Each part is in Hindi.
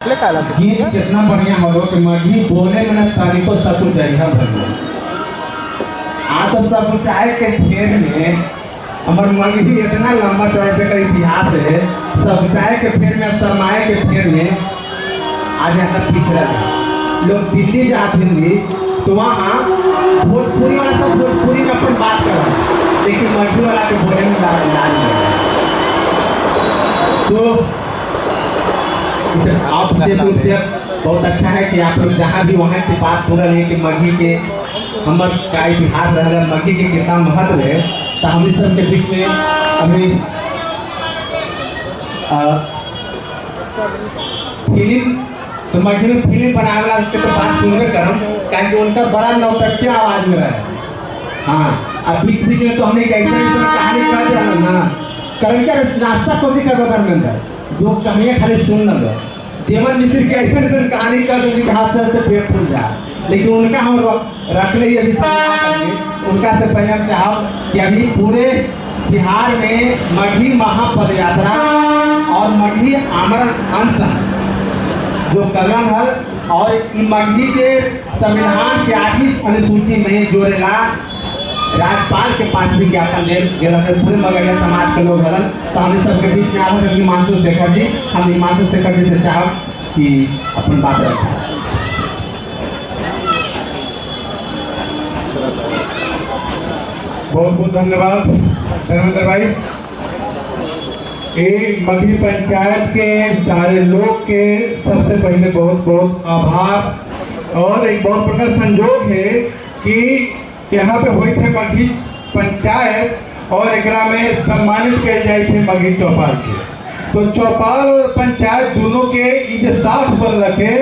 गीत कितना बढ़िया हो कि मघी बोले में तारीखों सब कुछ चाहिए भर आ तो सब कुछ आए के फेर में हमारे मघी इतना लंबा चौड़े का इतिहास है। सब चाय के फेर में सरमाए के फेर में आज यहाँ पिछड़ा था। लोग दिल्ली जाते भी तो वहाँ भोजपुरी वाला सब भोजपुरी में अपन बात कर, लेकिन मघी वाला के बोले में लाज नहीं। तो आप विशेष रूप से बहुत अच्छा है कि आप लोग जहाँ भी वहाँ से बात सुन रहे हैं कि मघी के हमर का इतिहास रहा है, मघी के कितना महत्व है। तो हम इस सब के बीच में अभी फिल्म तो मघी में फिल्म बनाने वाला के तो बात सुनने करम क्योंकि उनका बड़ा नौटंकिया आवाज में रहा है। हाँ, अब बीच बीच में तो हमने एक ऐसे कहानी कर दिया ना करण क्या नाश्ता कोची का बदल में अंदर जो कहानियाँ खाली सुन न लो देवन मिश्र की ऐसे ऐसे कहानी कर दो कि हाथ से पेट फूल जा, लेकिन उनका हम रख ले अभी उनका से पहले हम चाहब कि अभी पूरे बिहार में मघी महापद यात्रा और मघी आमरण अनशन जो कलन है और मघी के संविधान के 8वीं अनुसूची में जोड़ेला राज्यपाल के 5वीं ज्ञापन दे पूरे मगहिया समाज के लोग हलन। तो हम सबके बीच में आवे हिमांशु शेखर जी, हम हिमांशु शेखर जी से चाहब कि अपन बात रखें। बहुत बहुत धन्यवाद धर्मेंद्र भाई। ये मघी पंचायत के सारे लोग के सबसे पहले बहुत बहुत आभार। और एक बहुत बड़ा संजोग है कि यहाँ पे हुई थे मघी पंचायत और एकरा में सम्मानित किए जाए थे मघी चौपाल के। तो चौपाल और पंचायत दोनों के साथ बन रखे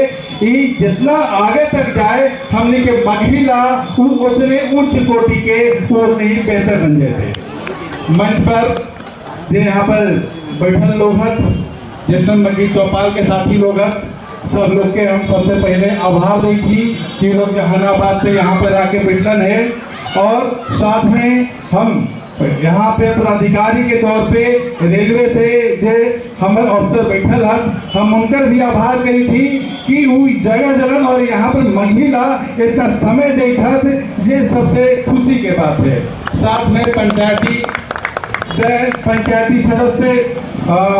जितना आगे तक जाए हमने के मघी ला उतने उच्च कोटि के उतने ही बेहतर बन जाते। मंच पर जो यहाँ पर बैठल लोग जितने मघी चौपाल के साथी लोग सब लोग के हम सबसे पहले आभार दी थी कि लोग जहानाबाद से यहाँ पर आके बैठन है। और साथ में हम यहाँ पे पदाधिकारी के तौर पे रेलवे से जो हमारे अफसर बैठल हम उनकर भी आभार करी थी कि वो जगह जगह और यहाँ पर महिला इतना समय देखा ये सबसे खुशी के बात है। साथ में पंचायती सदस्य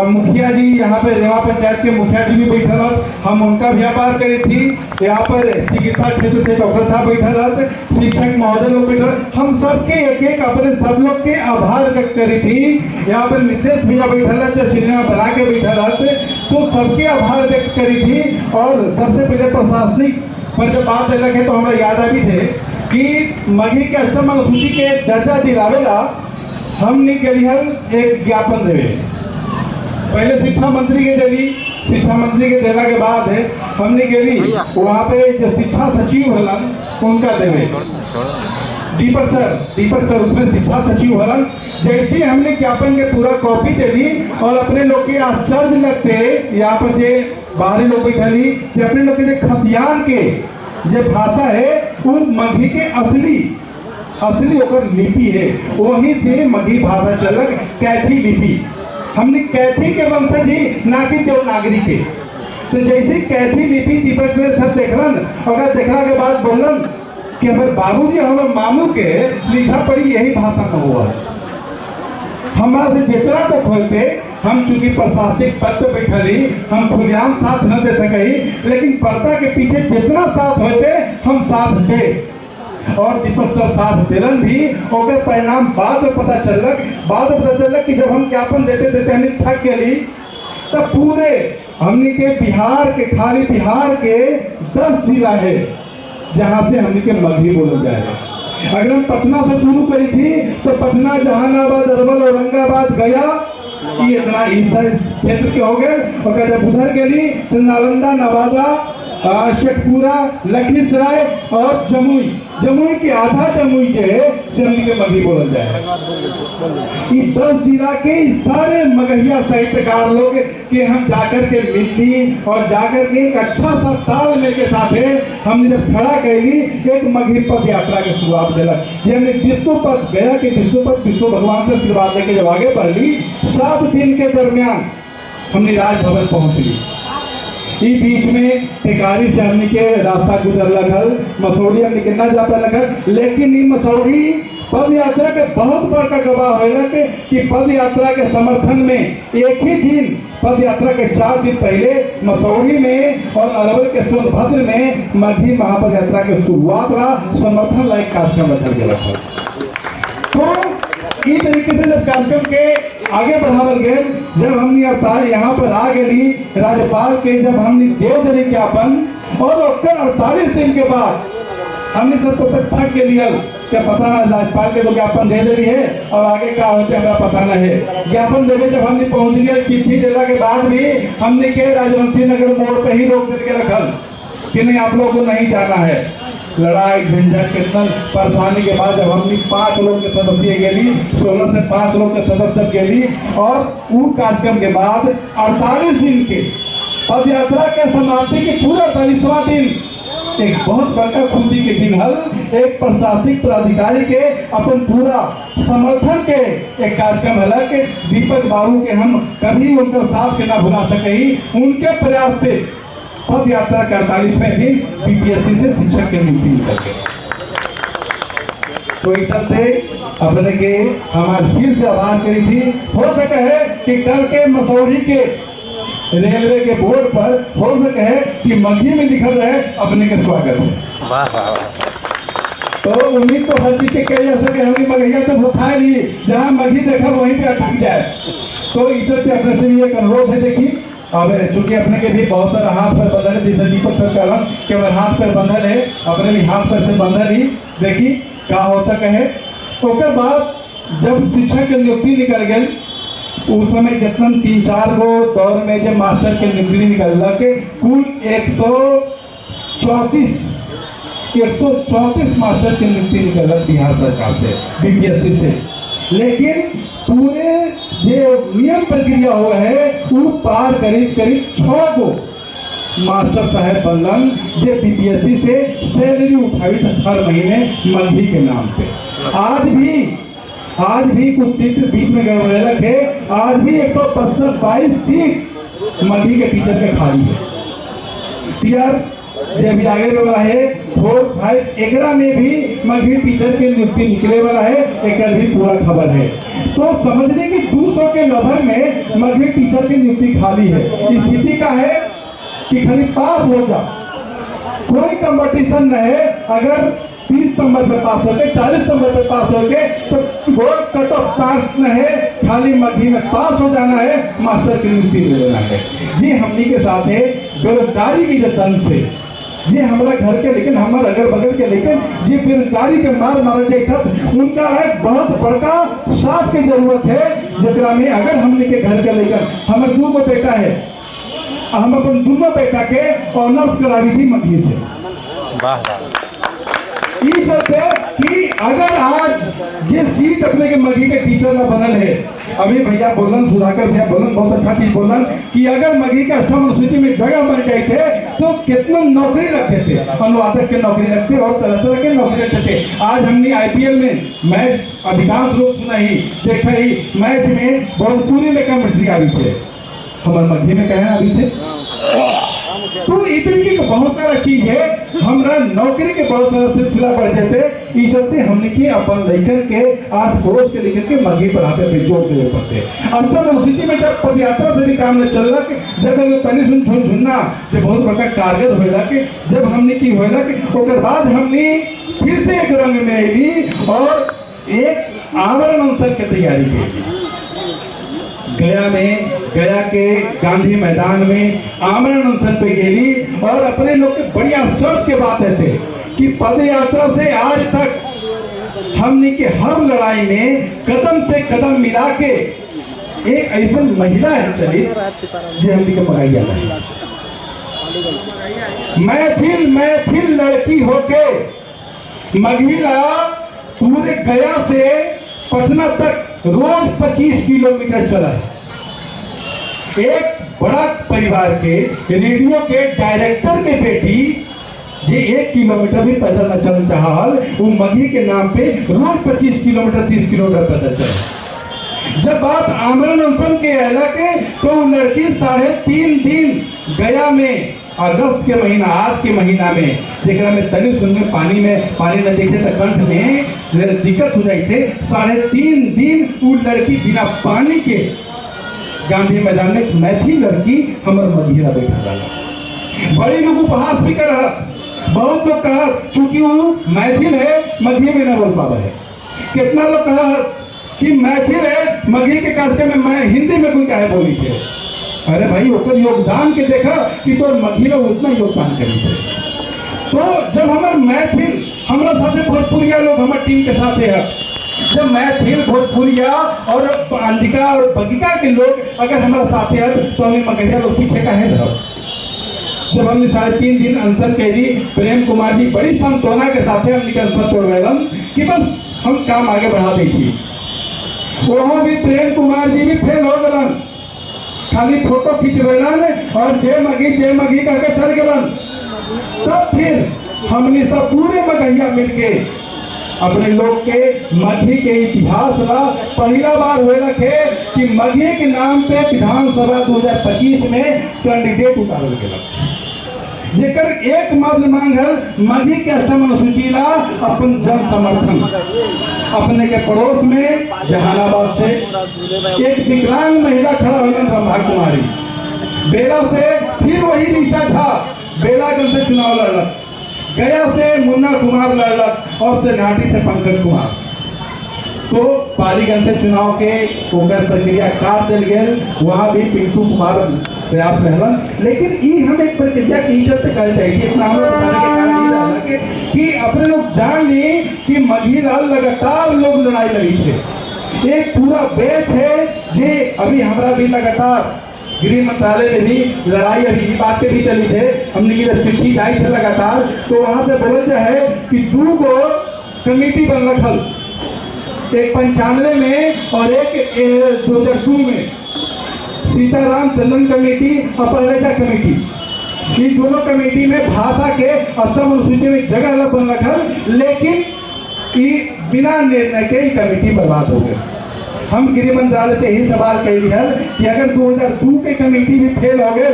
मुखिया जी यहाँ पे रेवा पंचायत के मुखिया जी भी बैठल हम उनका भी आभार करी थी। यहाँ पर चिकित्सा क्षेत्र से डॉक्टर साहब बैठल शिक्षक महोदय लोग बैठल हम सबके एक एक अपने सब लोग के आभार व्यक्त करी थी। यहाँ पर नितेश भैया बैठल जो सिनेमा बना के बैठल तो सबके आभार व्यक्त करी थी। और सबसे पहले प्रशासनिक पर जब बात अलग है तो हमारा याद भी थे कि मघी के अष्टम अनुसूची के दर्जा दिलावेला हमने के लिए एक ज्ञापन देवे। पहले शिक्षा मंत्री के देली, शिक्षा मंत्री के देला के बाद हमने के लिए वहाँ पे जो शिक्षा सचिव हलन उनका देवे दीपक सर उसमें शिक्षा सचिव हलन। जैसे हमने ज्ञापन के पूरा कॉपी दे दी और अपने लोग के आश्चर्य लगते यहाँ पर जे बाहरी लोग बैठली कि अपने लोग के खतियान के जो भाषा है वो मघी के असली होकर लिपि है, वहीं से मघी भाषा चलक कैथी लिपि। हमने कैथी के वंशज ही ना कि देवनागरी के। तो जैसे कैथी लिपि दीपक में सब देखलन और देखला के बाद बोलन कि हमारे बाबूजी हमारे मामू के लिखा पढ़ी यही भाषा में हुआ। हमारा से जितना तक होते हम चूंकि प्रशासनिक पद पे बैठली हम खुलेआम साथ न दे सके, लेकिन पर्दा के पीछे जितना साथ होते हम साथ दे और दीपक सर साथ दिलन भी। और परिणाम बाद में पता चलक कि जब हम ज्ञापन देते हमने थक गई तब पूरे हमने के बिहार के खाली बिहार के 10 जिला है जहां से हमने के मघी बोला जाए। अगर हम पटना से शुरू करी थी तो पटना, जहानाबाद, अरवल, औरंगाबाद, गया ये इतना क्षेत्र के हो गए। और जब उधर के लिए तो नालंदा, नवादा, शेखपुरा, लखीसराय और जमुई के आधा जमुई के मघी बोला जाए। ये 10 जिला के सारे मगहिया साहित्यकार लोग के हम जाकर के मिलती और जाकर के एक अच्छा सा तालमेल के साथ हमने जब खड़ा कैली एक मघी पद यात्रा की शुरुआत दिलक। ये हमने विष्णुपद गया कि विष्णु भगवान से आशीर्वाद लेके जब आगे बढ़ ली 7 दिन के दरमियान हमने राजभवन पहुंच ली। ई बीच में टेकारी से हमने के रास्ता गुजर लगल, मसौड़ी हमने के न जा पाए लगल, लेकिन ई मसौड़ी पद यात्रा के बहुत बड़का गवाह होगा कि पद यात्रा के समर्थन में एक ही दिन पद यात्रा के 4 दिन पहले मसौड़ी में और अरवल के सोनभद्र में मगही महापद यात्रा के शुरुआत रहा, समर्थन लायक कार्यक्रम रखा गया। तो इस तरीके से जब कार्यक्रम के आगे बढ़ावल गए, जब हमने अवतार यहाँ पर आ गई राज्यपाल के, जब हमने दे दिली ज्ञापन और 48 दिन के बाद हमने सब तो थक के लिए क्या पता ना, राज्यपाल के तो ज्ञापन दे रही है, अब आगे क्या होते हमारा पता नहीं है। ज्ञापन देवे जब हमने पहुंच लिया, चिट्ठी देने के बाद भी हमने के राजवंशी नगर मोड़ पे ही रोक करके रखल कि नहीं आप लोगों को नहीं जाना है। लड़ाई झंझट कितना परेशानी के बाद जब हमने 5 लोग के सदस्य गेली, 16 से 5 लोग के सदस्य गेली और वो कार्यक्रम के बाद 48 दिन के पद यात्रा के समाप्ति के पूरा 48वां दिन एक बहुत बड़का खुशी के दिन हल, एक प्रशासनिक पदाधिकारी के अपन पूरा समर्थन के एक कार्यक्रम हला के दीपक बाबू के हम कभी उनका साथ के ना भुला सके ही, उनके प्रयास से पद यात्रा के 48वें दिन बीपीएससी से शिक्षक की नियुक्ति निकल गई। तो इस चलते अपने के हमारे फिर से आभार करी थी। हो सके है कि कल के मसौड़ी के रेलवे के बोर्ड पर हो सके है कि मगही में लिखल रहे अपने के स्वागत है। तो उम्मीद तो हर चीज के कह जा सके, हमने मगहिया तो उठा ली, जहाँ मगही देखा वहीं पे अटक जाए। तो इज्जत से अपने से भी एक अनुरोध है, देखिए अब चूंकि अपने के भी बहुत सारा हाथ पर बंधल है, जैसे दीपक सर कहलन केवल हाथ पर बंधल है, अपने भी हाथ पर से बंधल ही, देखिए क्या हो सके है। उसके बाद जब शिक्षक की नियुक्ति निकल गई, उस समय जितना 3-4 गो दौर में जब मास्टर के नियुक्ति निकल के कुल 134 मास्टर की नियुक्ति निकल बिहार सरकार से, बीपीएससी से। लेकिन पूरे जो नियम प्रक्रिया हुआ है वो पार करीब 6 गो मास्टर साहब बनलन जो बीपीएससी से सैलरी उठाई हर महीने मगही के नाम पे। आज भी कुछ सीट बीच में गड़बड़ेलक है, आज भी 122 सीट मगही के टीचर के खाली है। टीआर जब आगे वाला है 4, 5 एकरा में भी मगही टीचर के नियुक्ति निकले वाला है, एक भी पूरा खबर है। तो समझने की 200 के लगभग में मगही टीचर की नियुक्ति खाली है। स्थिति का है कि खाली पास हो जा, कोई कंपटीशन न है। अगर 30 नंबर पे पास हो गए, 40 नंबर पे पास हो गए तो बोर्ड कट ऑफ पास न है, खाली मगही में पास हो जाना है, मास्टर की नियुक्ति ले लेना है। ये हमनी के साथ है बेरोजगारी की जतन से, ये हमारा घर के लेकिन हमारे अगल बगल के लेकिन ये बेरोजगारी के मार था, उनका एक बहुत बड़का साथ की जरूरत है। जरा में अगर हमने के घर के लेकर हमारे 2 गो बेटा है, हम अपन दोनों बेटा के ऑनर्स करावी थी मगही से। इस चलते कि अगर आज ये सीट अपने के मगही के टीचर में बनल है, अभी भैया बोलन, सुधाकर भैया बोलन, बहुत अच्छा चीज बोलन कि अगर मगही के 8वीं अनुसूची में जगह बन गए थे तो कितना नौकरी रखते थे, अनुवादक के नौकरी रखते और तरह तरह के नौकरी रखते थे। आज हमने आईपीएल में मैच अधिकांश लोग सुना ही देखा ही, मैच में भोजपुरी में कमेंट्री आई थे, हमारे मगही में कहे अभी थे। तो इतनी की बहुत सारा चीज है, हमरा नौकरी के बहुत सारा सिलसिला बढ़ जाते, इस चलते हमने की अपन लेकर के आस पड़ोस के लेकर के मगही पढ़ाते पे जोर देने पड़ते। असल स्थिति में जब पद यात्रा से भी काम न चल रहा कि जब तनी सुन झुनझुन्ना जो बहुत बड़ा कारगर होगा कि जब हमने की होगा कि उसके बाद हमने फिर से एक रंग में आई और एक आवरण अवसर की तैयारी की। गया के गांधी मैदान में आमरण अनशन पे गेली और अपने लोग के बड़ी आश्चर्य के बात है कि पद यात्रा से आज तक हमने के हर लड़ाई में कदम से कदम मिला के एक ऐसा महिला है चली जो हमने के मगाई जाता है। महफिल लड़की होके महिला पूरे गया से पटना तक रोज 25 किलोमीटर चला है। एक बड़ा परिवार के रेडियो के डायरेक्टर के बेटी जे 1 किलोमीटर भी पैदल न चल चाहल, वो मगही के नाम पे रोज 25 किलोमीटर 30 किलोमीटर पैदल चले। जब बात आमरण अनशन के अला के तो वो लड़की 3.5 दिन गया में अगस्त के महीना, आज के महीना में जेकरा में तनी सुन में पानी न देखे तो कंठ में दिक्कत हो जाए थे। 3.5 दिन वो लड़की बिना पानी के गांधी मैदान में मैथिली लड़की हमारे मघिरा बैठा रहा। बड़ी लोग उपहास भी कर, बहुत लोग कहा चूंकि वो मैथिल है मघी में न बोल पावा है। कितना लोग कहा कि मैथिल है मघी के कार्य में मैं हिंदी में कोई काहे बोली थे। अरे भाई ओकर योगदान के देखा कि तो मघी लोग उतना योगदान करी थे। तो जब हमारे मैथिल हमारा साथे भोजपुरिया लोग हमारे टीम के साथ है, जब मैथिल भोजपुरिया और अंधिका और बगिका के लोग अगर हमारा साथ है तो हमें मगहिया लोग पीछे का है। जब हमने 3.5 दिन अनशन कैदी, प्रेम कुमार जी बड़ी सांत्वना के साथ हमने अनशन तोड़वेलन कि बस हम काम आगे बढ़ा दी। वहाँ भी प्रेम कुमार जी भी फेल हो गलन, खाली फोटो खिंचवेलन और जय मघी कह के चल गलन। तब फिर हमने सब पूरे मगहिया मिलके अपने लोग के मघी के इतिहास ला पहला बार हुए रखे कि मघी के नाम पे विधानसभा 2025 में कैंडिडेट उतारल गया, जेकर एकमात्र मांग है मघी के अनुसूची ला अपन जन समर्थन। अपने के पड़ोस में जहानाबाद से एक विकलांग महिला खड़ा हुई ब्रह्मा कुमारी, बेला से फिर वही नीचा था, बेलागंज से चुनाव लड़लक, गया से मुन्ना कुमार लड़लक और से घाटी से पंकज कुमार। तो पालीगंज से चुनाव के ओकर प्रक्रिया काट दिल गए, वहाँ भी पिंटू कुमार प्रयास रहलन। लेकिन ई हम एक प्रक्रिया की इज्जत से कह चाहिए, इतना हम लोग बताने के कारण ये रहा कि अपने लोग जान ली कि मघी लाल लगातार लोग लड़ाई लड़ी थे। एक पूरा बैच है जे अभी हमारा भी लगातार गृह मंत्रालय में भी लड़ाई अभी बातें भी चली थे, हमने की जब चिट्ठी आई थे लगातार तो वहाँ से बोला जाए कि 2 गो कमेटी बन रखल, एक 95 में और एक 2002 में, सीताराम चंद्रन कमेटी और पहलेजा कमेटी। ये दोनों कमेटी में भाषा के अष्टम अनुसूची में जगह अलग बन रखल, लेकिन बिना निर्णय के कमेटी बर्बाद हो गई। हम गृह मंत्रालय से यही सवाल कही है कि अगर 2002 के कमेटी भी फेल हो गए,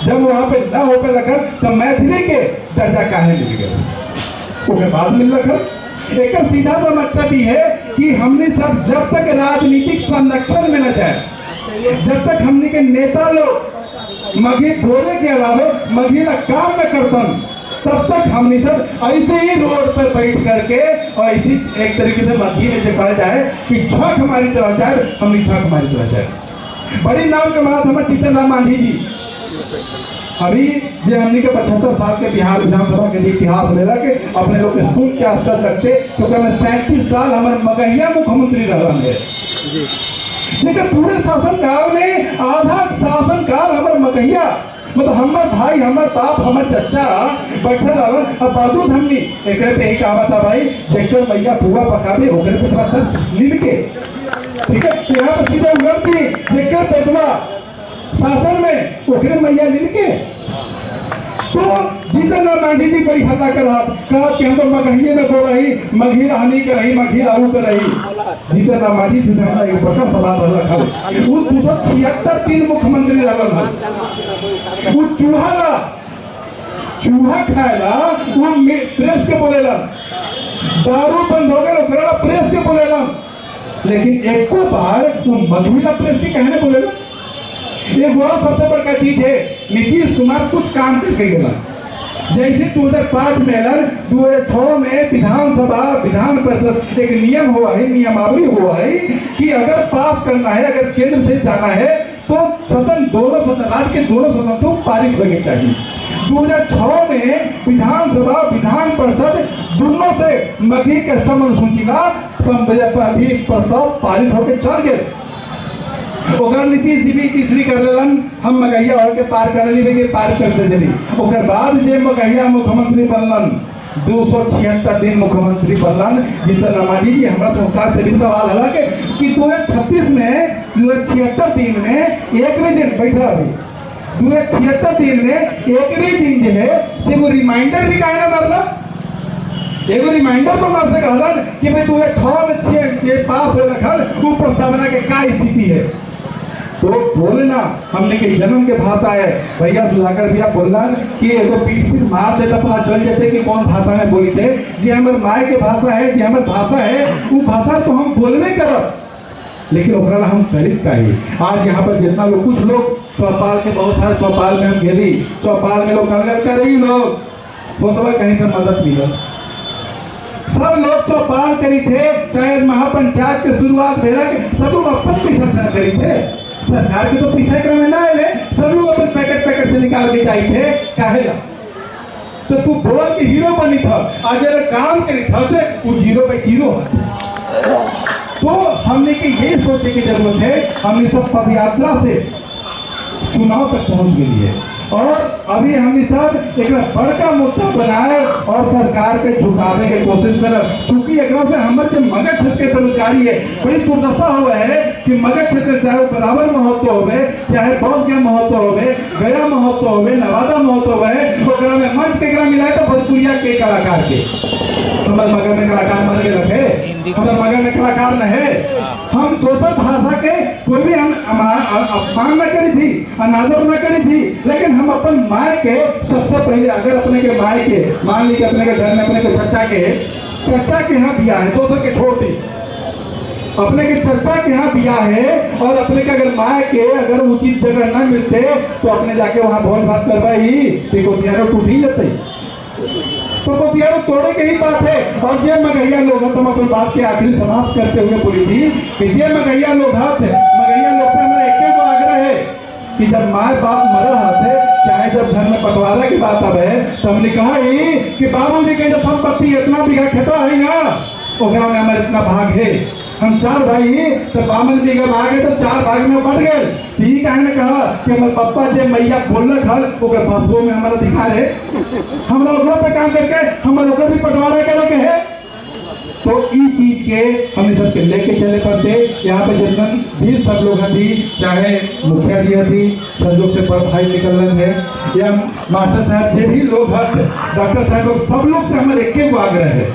जब वहाँ पे न हो पे रखल तो मैथिली के दर्जा काहे मिल गए, उसके बाद मिल रखल। एक सीधा सा मकसद ही है कि हमने सब जब तक राजनीतिक संरक्षण में न जाए, जब तक हमने के नेता लोग मघी बोले के अलावा मघी का काम न करतन, तब तक हमने सब ऐसे ही रोड पर बैठ करके और इसी एक तरीके से मघी में कहा जाए कि छक हमारी तरफ जाए, हमने छक हमारी तरफ जाए। बड़ी नाम के बाद हमारे टीचर राम मांझी जी अभी जो हमने के 75 साल के बिहार विधानसभा के इतिहास ले के अपने लोग सुन के आश्चर्य लगते, क्योंकि हमें 37 साल हमारे मगहिया मुख्यमंत्री रह रहे हैं। लेकिन पूरे शासनकाल में आधा शासनकाल हमारे मगहिया, मतलब हमारे भाई, हमारे बाप, हमारे चचा बैठे रहन। अब बावजूद हमने एक पे ही कहा था भाई जेकर मैया पुआ पकावे ओकर पे पत्थर नील के, ठीक है, यहाँ पर सीधा उगलती जेकर पेटवा शासन में ओकरे मैया नील के। तो जीतन राम मांझी जी बड़ी हल्ला कर रहा, कहा कि हम तो मगहिए में बोल रही, मघी हानि कर रही, मघी लागू कर रही। जीतन राम मांझी से हमारा एक बड़ा सवाल रखा, वो 276 मुख्यमंत्री रहल, वो चूहा खाएला वो प्रेस के बोलेला, दारू बंद हो गया प्रेस के बोलेला, लेकिन एक को बार वो मघी का प्रेस के कहने बोलेला। एक बहुत सबसे बड़ा चीज है, नीतीश कुमार कुछ काम करके गया। जैसे 2005 में 2006 में विधानसभा विधान परिषद एक नियम हुआ है, नियमावली हुआ है कि अगर पास करना है, अगर केंद्र से जाना है तो सदन दोनों सदन, राज्य के दोनों सदन को पारित होने चाहिए। 2006 में विधानसभा विधान परिषद दोनों से मघी कस्टम अनुसूची का प्रस्ताव पारित होकर चल गए। ओकर नीतीश जी भी तीसरी कर लेलन, हम मगहिया होके पार कर ली, पार करते चली। ओकर बाद जे मगहिया मुख्यमंत्री बनलन, 276 दिन मुख्यमंत्री बनलन जीतन राम मांझी जी। हमारा संस्था से भी सवाल हला कि 2036 में 276 दिन में एक भी दिन बैठा अभी 276 दिन में एक भी दिन जो है से वो रिमाइंडर भी काहे ना मरला, एगो रिमाइंडर तो मार से कहलन कि भाई तू 6 में 6 के पास हो रखल वो प्रस्तावना के का स्थिति है। तो बोले ना हमने के जन्म के भाषा है भैया सुधाकर भैया बोलना कि एगो पीठ पीठ मार देता पता चल जाते कि कौन भाषा में बोली थे। जी हमारे माय के भाषा है, जी हमारे भाषा है, वो भाषा तो हम बोलने करब, लेकिन ओकरा हम करित का ही। आज यहाँ पर जितना लोग, कुछ लोग चौपाल के, बहुत सारे चौपाल में हम गेली, चौपाल में लोग कल कर रही लोग फोटो कहीं से मदद मिला, सब लोग चौपाल करी थे, चाहे महापंचायत के शुरुआत भेला के सब लोग अपन पैसा से करी थे, सरकार के तो पैसा क्रम में ना आए, सब लोग अपन पैकेट से निकाल के जाए थे। काहे ला? तो तू बोल के हीरो बनी था, आज अगर काम करी था तो वो 0 पे 0 है। तो हमने के ये सोचने की जरूरत है, हमने सब पद यात्रा से चुनाव तक पहुंच गई है और अभी हम सब एक बड़का मुद्दा बनाए और सरकार के झुकावे के कोशिश कर, चूंकि एक से हमारे जो मगध क्षेत्र के बेरोजगारी है बड़ी दुर्दशा हुआ है कि मगध क्षेत्र चाहे बराबर महोत्सव हो, चाहे बौद्ध गया महोत्सव हो, गया महोत्सव हो, नवादा महोत्सव है, में मंच के मिलाए तो भोजपुरिया के कलाकार के हमारे मगध में कलाकार मर के रखे, हमारे मगध में कलाकार न है। हम दोसर भाषा के कोई भी हम अपमान न करी थी, अनादर न करी थी, लेकिन हम अपन माय के सबसे पहले, अगर अपने के माय के मान ली कि अपने के घर में अपने के चचा के यहाँ बिया है, दोसर के छोड़ दी, अपने के चचा के यहाँ बिया है और अपने के अगर माय के अगर उचित जगह न मिलते तो अपने जाके वहाँ भोज भात करवाई देखो दियारो टूट ही जाते, तो कोतियारो तोड़े के ही बात है। और ये मगहिया लोग हैं, तुम अपनी बात के आखिरी समाप्त करते हुए बोली थी कि ये मगहिया लोग हाथ है, मगहिया लोग से हमारा एक को आग्रह है कि जब माँ बाप मरा हाथ है, चाहे जब घर में बंटवारा की बात अब है, तो हमने कहा ही कि बाबूजी के जब संपत्ति इतना बीघा खेता है ना, ओकरा में हमारे इतना भाग है, हम 4 भाई तो 52 बीघा भाग है, तो 4 भाग में बढ़ गए। यही कहने कहा कि हमारे पापा जब मैया बोलना घर ओकर भाषो में हमारा अधिकार है, हमारा ओकरा पे काम करके हमारे ओकर भी बंटवारा करे के है। तो ई चीज के हमने सबके लेके चले पड़ते। यहाँ पे जितना भी सब लोग थी, चाहे मुखिया जी थी, संजोग से बड़ भाई निकल रहे हैं, या मास्टर साहब जो भी लोग हैं, डॉक्टर साहब लोग, सब लोग से हमारे एक आग्रह है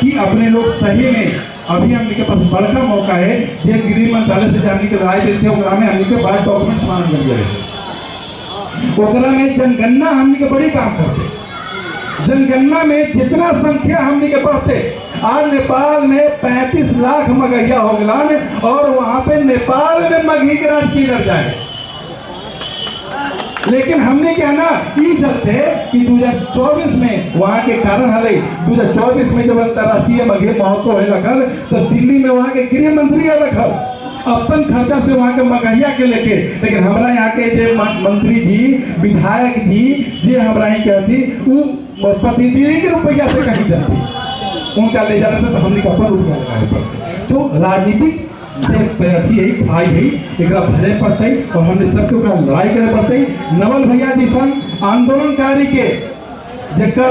कि अपने लोग सही में, अभी हमने के पास बड़का मौका है, ये गृह मंत्रालय से जानने के राय देते हैं, ओकरा में हमने के बड़ा डॉक्यूमेंट मांग कर गए, ओकरा में जनगणना हमने के बड़ी काम करते, जनगणना में जितना संख्या हमने के बढ़ते, आज नेपाल में 35 लाख मगहिया हो गए और वहां पे नेपाल में मगही के राष्ट्रीय दर्जा है। लेकिन हमने क्या ना ई चलते कि 2024 में वहाँ के कारण हले 2024 में जब अंतर्राष्ट्रीय मगही महोत्सव है लगल, तो दिल्ली में वहाँ के गृह मंत्री रखल अपन खर्चा से वहाँ के मगहिया के लेके, लेकिन हमारा यहाँ के जो मंत्री जी, विधायक जी, जे हमारा ही कहती वो प्रतिनिधि के रुपया से कहीं जाती, उनका ले जाना था तो हमने अपन रुपया लगाए पड़ते। तो राजनीतिक प्रयासी यही खाई है, एक भरे पड़ते और हमने सबके ऊपर लड़ाई करे पड़ते। नवल भैया जी संग आंदोलनकारी के जकर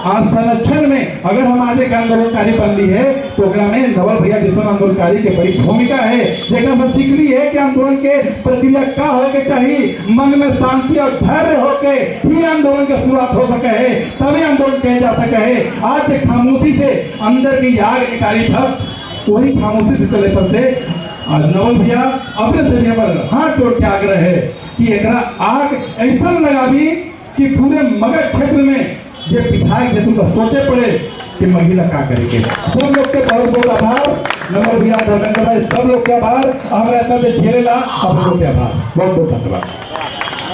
आज संरक्षण में अगर हम आज एक आंदोलनकारी बनली है तो में नवल भैया जी संग आंदोलनकारी के बड़ी भूमिका है, जगह से सीखली है कि आंदोलन के प्रक्रिया का हो के चाहिए, मन में शांति और धैर्य होके ही आंदोलन की शुरुआत हो सके है, तभी आंदोलन किया जा सके है। आज खामोशी से अंदर की आग निकाली था, वही खामोशी से चले पड़ते। आज नवल भैया अपने से भी हमारे हाथ जोड़ के आग्रह है कि एक आग ऐसा लगा भी कि पूरे मगध क्षेत्र में ये विधायक जैसे तो सोचे पड़े कि महिला क्या करेंगे। सब लोग के बहुत बहुत आभार, नवल भैया धर्मेंद्र भाई, सब लोग के आभार, हमारे ऐसा झेलेला, सब लोग के आभार, बहुत बहुत धन्यवाद।